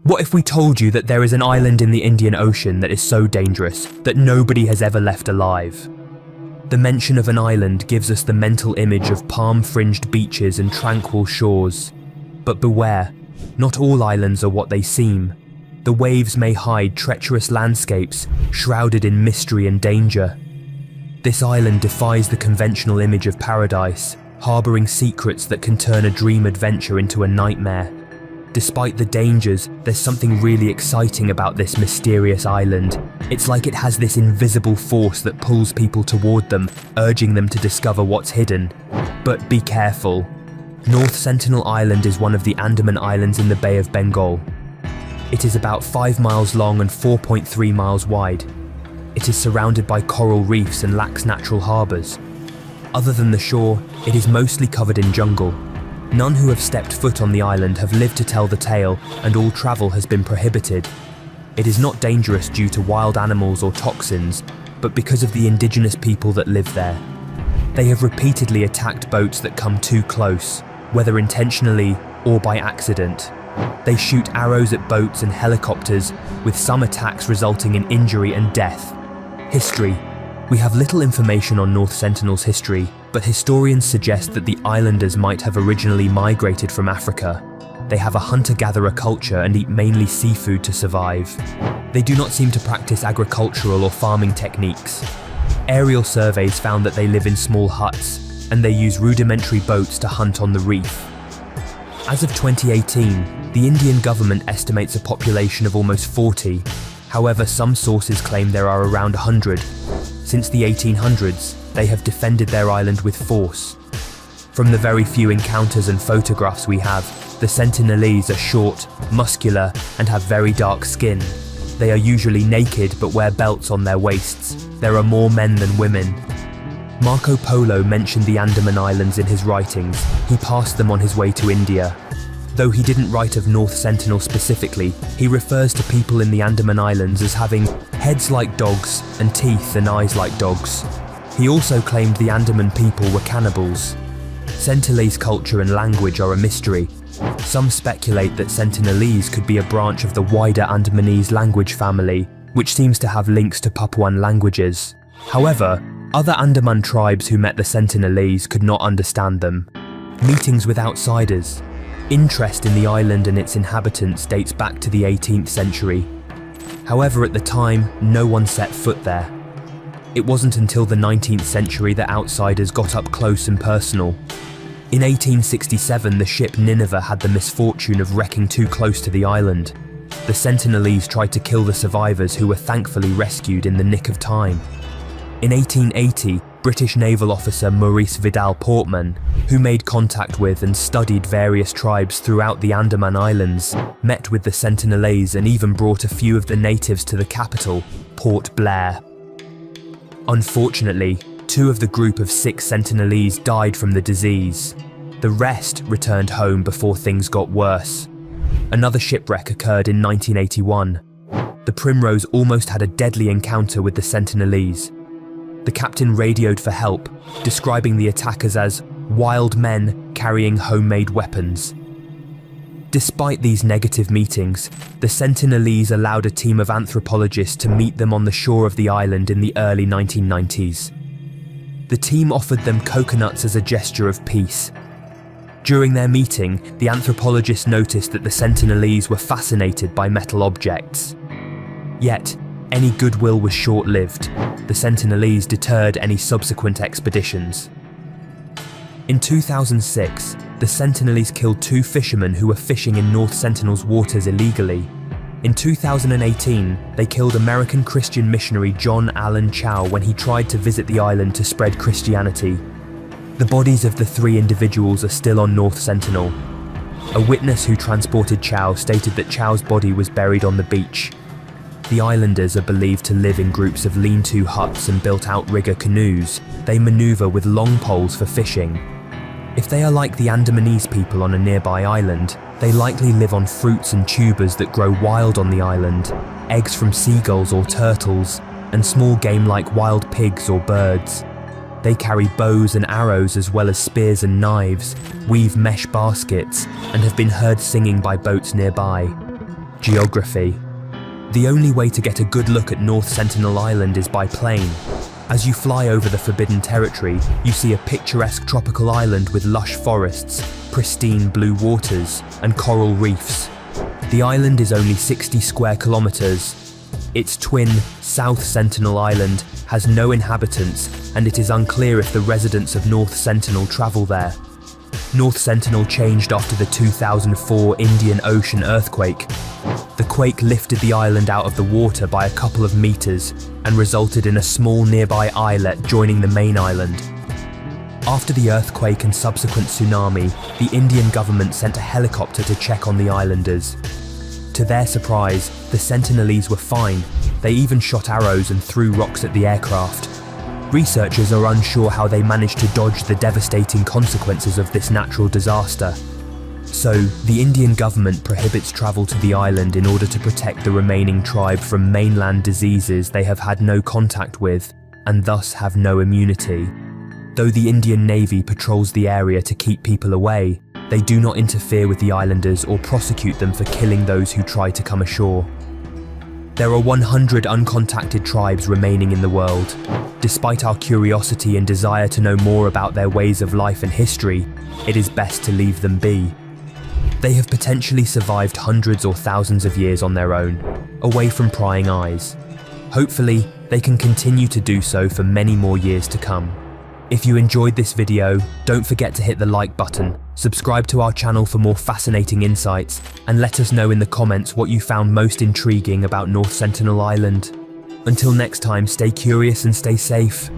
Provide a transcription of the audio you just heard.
What if we told you that there is an island in the Indian Ocean that is so dangerous that nobody has ever left alive? The mention of an island gives us the mental image of palm-fringed beaches and tranquil shores. But beware, not all islands are what they seem. The waves may hide treacherous landscapes shrouded in mystery and danger. This island defies the conventional image of paradise, harbouring secrets that can turn a dream adventure into a nightmare. Despite the dangers, there's something really exciting about this mysterious island. It's like it has this invisible force that pulls people toward them, urging them to discover what's hidden. But be careful. North Sentinel Island is one of the Andaman Islands in the Bay of Bengal. It is about 5 miles long and 4.3 miles wide. It is surrounded by coral reefs and lacks natural harbours. Other than the shore, it is mostly covered in jungle. None who have stepped foot on the island have lived to tell the tale, and all travel has been prohibited. It is not dangerous due to wild animals or toxins, but because of the indigenous people that live there. They have repeatedly attacked boats that come too close, whether intentionally or by accident. They shoot arrows at boats and helicopters, with some attacks resulting in injury and death. History. We have little information on North Sentinel's history, but historians suggest that the islanders might have originally migrated from Africa. They have a hunter-gatherer culture and eat mainly seafood to survive. They do not seem to practice agricultural or farming techniques. Aerial surveys found that they live in small huts, and they use rudimentary boats to hunt on the reef. As of 2018, the Indian government estimates a population of almost 40. However, some sources claim there are around 100. Since the 1800s, they have defended their island with force. From the very few encounters and photographs we have, the Sentinelese are short, muscular, and have very dark skin. They are usually naked but wear belts on their waists. There are more men than women. Marco Polo mentioned the Andaman Islands in his writings. He passed them on his way to India. Though he didn't write of North Sentinel specifically, he refers to people in the Andaman Islands as having heads like dogs and teeth and eyes like dogs. He also claimed the Andaman people were cannibals. Sentinelese culture and language are a mystery. Some speculate that Sentinelese could be a branch of the wider Andamanese language family, which seems to have links to Papuan languages. However, other Andaman tribes who met the Sentinelese could not understand them. Meetings with outsiders. Interest in the island and its inhabitants dates back to the 18th century. However, at the time, no one set foot there. It wasn't until the 19th century that outsiders got up close and personal. In 1867, the ship Nineveh had the misfortune of wrecking too close to the island. The Sentinelese tried to kill the survivors, who were thankfully rescued in the nick of time. In 1880, British naval officer Maurice Vidal Portman, who made contact with and studied various tribes throughout the Andaman Islands, met with the Sentinelese and even brought a few of the natives to the capital, Port Blair. Unfortunately, 2 of the group of 6 Sentinelese died from the disease. The rest returned home before things got worse. Another shipwreck occurred in 1981. The Primrose almost had a deadly encounter with the Sentinelese. The captain radioed for help, describing the attackers as wild men carrying homemade weapons. Despite these negative meetings, the Sentinelese allowed a team of anthropologists to meet them on the shore of the island in the early 1990s. The team offered them coconuts as a gesture of peace. During their meeting, the anthropologists noticed that the Sentinelese were fascinated by metal objects. Yet, any goodwill was short-lived. The Sentinelese deterred any subsequent expeditions. In 2006, the Sentinelese killed 2 fishermen who were fishing in North Sentinel's waters illegally. In 2018, they killed American Christian missionary John Allen Chow when he tried to visit the island to spread Christianity. The bodies of the 3 individuals are still on North Sentinel. A witness who transported Chow stated that Chow's body was buried on the beach. The islanders are believed to live in groups of lean-to huts and built-out rigger canoes. They maneuver with long poles for fishing. If they are like the Andamanese people on a nearby island, they likely live on fruits and tubers that grow wild on the island, eggs from seagulls or turtles, and small game like wild pigs or birds. They carry bows and arrows as well as spears and knives, weave mesh baskets, and have been heard singing by boats nearby. Geography. The only way to get a good look at North Sentinel Island is by plane. As you fly over the Forbidden Territory, you see a picturesque tropical island with lush forests, pristine blue waters, and coral reefs. The island is only 60 square kilometers. Its twin, South Sentinel Island, has no inhabitants, and it is unclear if the residents of North Sentinel travel there. North Sentinel changed after the 2004 Indian Ocean earthquake. The quake lifted the island out of the water by a couple of meters and resulted in a small nearby islet joining the main island. After the earthquake and subsequent tsunami, the Indian government sent a helicopter to check on the islanders. To their surprise, the Sentinelese were fine. They even shot arrows and threw rocks at the aircraft. Researchers are unsure how they managed to dodge the devastating consequences of this natural disaster. So, the Indian government prohibits travel to the island in order to protect the remaining tribe from mainland diseases they have had no contact with, and thus have no immunity. Though the Indian Navy patrols the area to keep people away, they do not interfere with the islanders or prosecute them for killing those who try to come ashore. There are 100 uncontacted tribes remaining in the world. Despite our curiosity and desire to know more about their ways of life and history, it is best to leave them be. They have potentially survived hundreds or thousands of years on their own, away from prying eyes. Hopefully, they can continue to do so for many more years to come. If you enjoyed this video, don't forget to hit the like button, subscribe to our channel for more fascinating insights, and let us know in the comments what you found most intriguing about North Sentinel Island. Until next time, stay curious and stay safe.